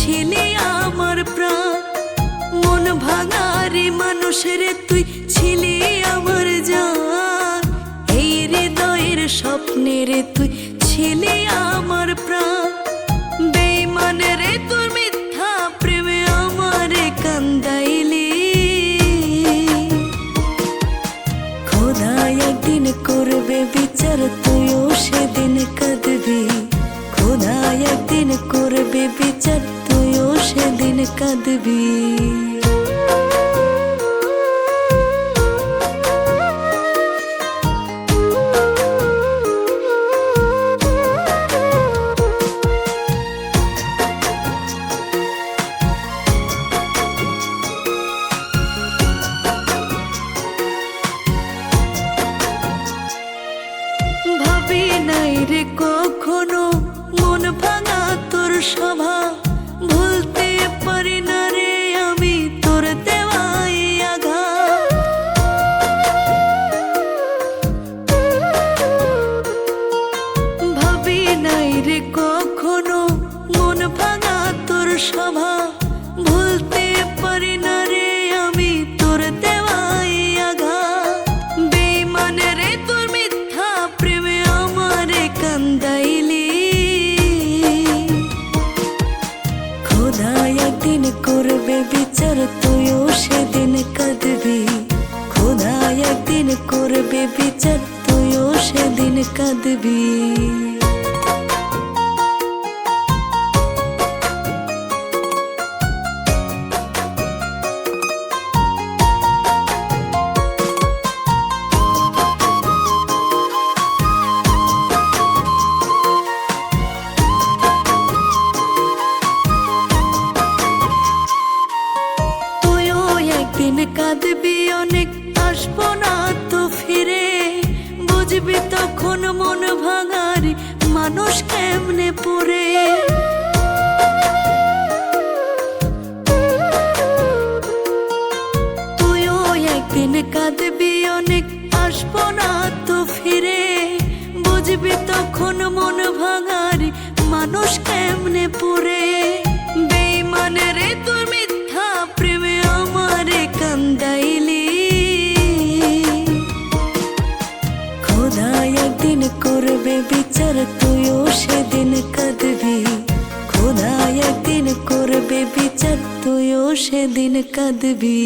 ছিলে আমার প্রাণ। মন ভাঙারে মানুষের তুই ছিলে আমার জান। এই হৃদয়ের স্বপ্নের তুই ছিলে আমার প্রাণ। বেঈমান রে তোর মিথ্যা প্রেমে আমারে কান্দাইলি। খোদা একদিন করবে বিচার, তুইও সেদিন কাঁদবি। খোদা একদিন করবে বিচার, তুইও সেদিন কাঁদবি। ভাবি নাই রে কখনো মন ভাঙা তোর স্বভাব। ভুলতে পারি না রে আমি তোর দেওয়াই আঘাত। ভাবি নাই রে কখনো মন ভাঙা তোর স্বভাব। ভুলতে পারি না রে আমি তোর দেওয়াই আঘাত। বেঈমান রে তোর মিথ্যা প্রেমে আমারে কান্দাইলি। খোদা একদিন করবে বিচার, তুইও সেদিন কাঁদবি। খোদা একদিন করবে বিচার, তুইও সেদিন কাঁদবি। দিন কাঁদবি অনেক, আসবো না তো ফিরে। বুঝবি তখন মন ভাঙারি মানুষ কেমনে পড়ে। তুইও একদিন কাঁদবি অনেক, আসবো না তো ফিরে। বুঝবি তখন মন ভাঙারি মানুষ কেমনে পড়ে। বেঈমান রে তোর মিথ্যা প্রেমে আমারে কান্দাইলি। খোদা একদিন করবে বিচার, তুইও সেদিন কাঁদবি। খোদা একদিন করবে বিচার, তুইও সেদিন কাঁদবি।